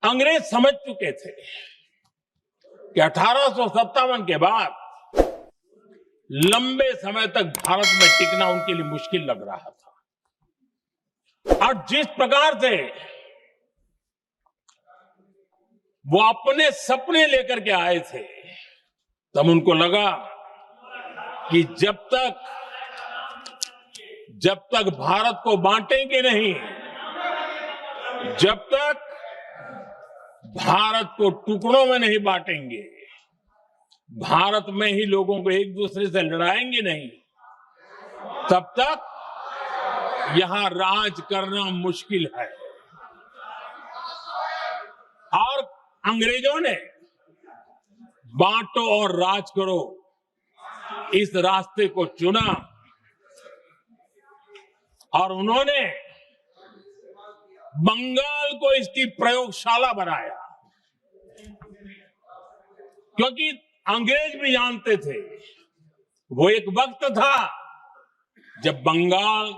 अंग्रेज समझ चुके थे कि 1857 के बाद लंबे समय तक भारत में टिकना उनके लिए मुश्किल लग रहा था। और जिस प्रकार से वो अपने सपने लेकर के आए थे, तब उनको लगा कि जब तक भारत को बांटेंगे नहीं, जब तक भारत को टुकड़ों में नहीं बांटेंगे, भारत में ही लोगों को एक दूसरे से लड़ाएंगे नहीं, तब तक यहां राज करना मुश्किल है। और अंग्रेजों ने बांटो और राज करो इस रास्ते को चुना और उन्होंने बंगाल को इसकी प्रयोगशाला बनाया, क्योंकि अंग्रेज भी जानते थे वो एक वक्त था जब बंगाल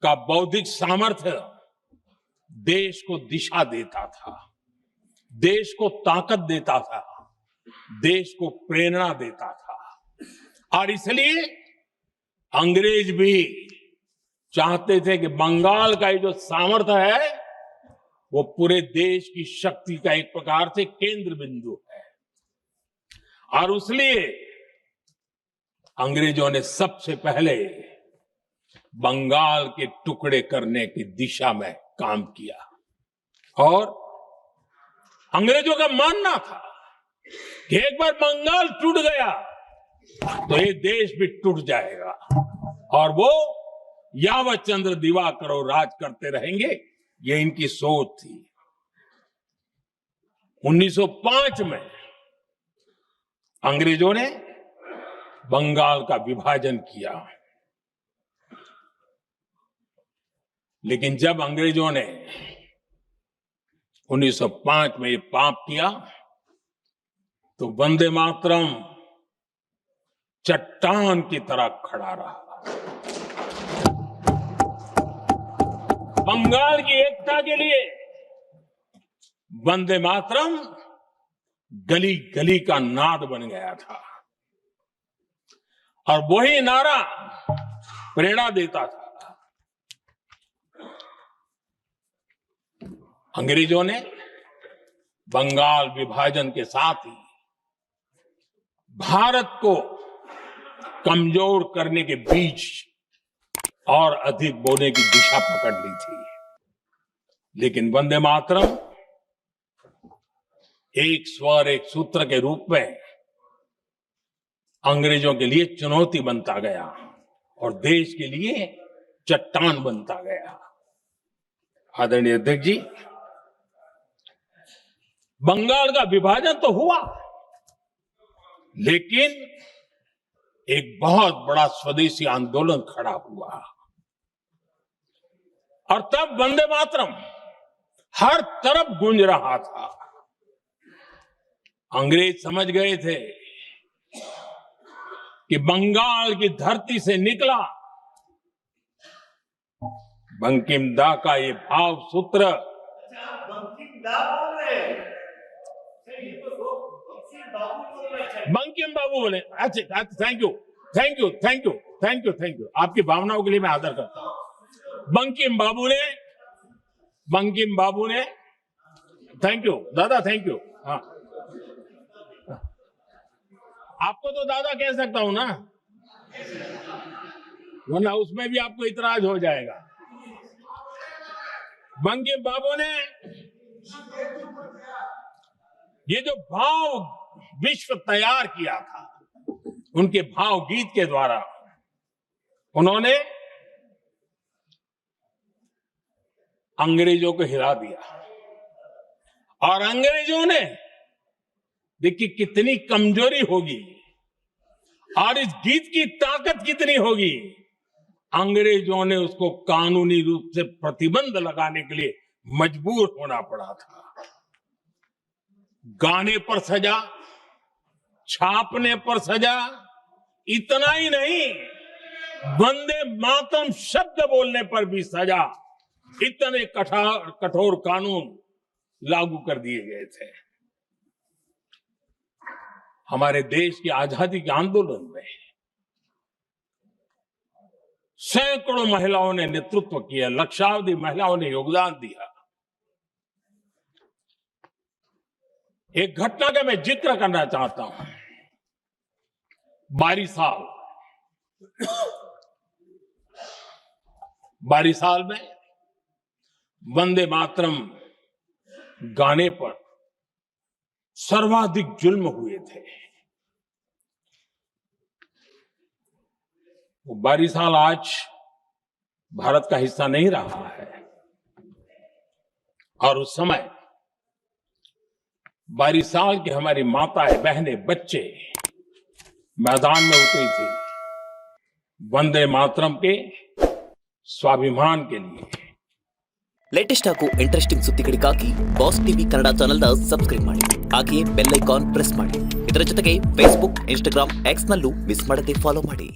का बौद्धिक सामर्थ्य देश को दिशा देता था, देश को ताकत देता था, देश को प्रेरणा देता था। और इसलिए अंग्रेज भी चाहते थे कि बंगाल का ये जो सामर्थ्य है वो पूरे देश की शक्ति का एक प्रकार से केंद्र बिंदु है। और इसलिए अंग्रेजों ने सबसे पहले बंगाल के टुकड़े करने की दिशा में काम किया। और अंग्रेजों का मानना था कि एक बार बंगाल टूट गया तो ये देश भी टूट जाएगा और वो यावत चंद्र दिवाकरो राज करते रहेंगे, ये इनकी सोच थी। 1905 में अंग्रेजों ने बंगाल का विभाजन किया, लेकिन जब अंग्रेजों ने 1905 में ये पाप किया तो वंदे मातरम चट्टान की तरह खड़ा रहा। बंगाल की एकता के लिए वंदे मातरम गली गली का नाद बन गया था और वही नारा प्रेरणा देता था। अंग्रेजों ने बंगाल विभाजन के साथ ही भारत को कमजोर करने के बीच और अधिक बोने की दिशा पकड़ ली थी। लेकिन वंदे मातरम एक स्वर एक सूत्र के रूप में अंग्रेजों के लिए चुनौती बनता गया और देश के लिए चट्टान बनता गया। आदरणीय अध्यक्ष जी, बंगाल का विभाजन तो हुआ, लेकिन एक बहुत बड़ा स्वदेशी आंदोलन खड़ा हुआ और तब वंदे मातरम हर तरफ गूंज रहा था। अंग्रेज समझ गए थे कि बंगाल की धरती से निकला बंकिम दा का ये भाव सूत्र। बंकिम बाबू बोले, अच्छा thank you thank you thank you thank you thank you, आपकी भावनाओं के लिए मैं आदर करता हूं। बंकिम बाबू ने थैंक यू दादा, थैंक यू। हाँ, आपको तो दादा कह सकता हूं ना, वरना उसमें भी आपको इतराज हो जाएगा। बंकिम बाबू ने ये जो भाव विश्व तैयार किया था, उनके भाव गीत के द्वारा उन्होंने अंग्रेजों को हिला दिया। और अंग्रेजों ने देखिए कितनी कमजोरी होगी और इस गीत की ताकत कितनी होगी, अंग्रेजों ने उसको कानूनी रूप से प्रतिबंध लगाने के लिए मजबूर होना पड़ा था। गाने पर सजा, छापने पर सजा, इतना ही नहीं वंदे मातरम शब्द बोलने पर भी सजा। इतने कठोर कानून लागू कर दिए गए थे। हमारे देश की आजादी के आंदोलन में सैकड़ों महिलाओं ने नेतृत्व किया, लक्षावधि महिलाओं ने योगदान दिया। एक घटना का मैं जिक्र करना चाहता हूं। 22 साल में वंदे मातरम गाने पर सर्वाधिक जुल्म हुए थे। वो 22 साल आज भारत का हिस्सा नहीं रहा है, और उस समय 22 साल की हमारी माताएं, बहनें, बच्चे मैदान में उतरी थी वंदे मातरम के स्वाभिमान के लिए। ಲೇಟೆಸ್ಟ್ ಹಾಗೂ ಇಂಟ್ರೆಸ್ಟಿಂಗ್ ಸುದ್ದಿಗಳಿಗಾಗಿ ಬಾಸ್ ಟಿವಿ ಕನ್ನಡ ಚಾನೆಲ್ನ ಸಬ್ಸ್ಕ್ರೈಬ್ ಮಾಡಿ, ಹಾಗೆಯೇ ಬೆಲ್ ಐಕಾನ್ ಪ್ರೆಸ್ ಮಾಡಿ. ಇದರ ಜೊತೆಗೆ ಫೇಸ್ಬುಕ್, ಇನ್ಸ್ಟಾಗ್ರಾಮ್, ಎಕ್ಸ್ ನಲ್ಲೂ ಮಿಸ್ ಮಾಡದೆ ಫಾಲೋ ಮಾಡಿ.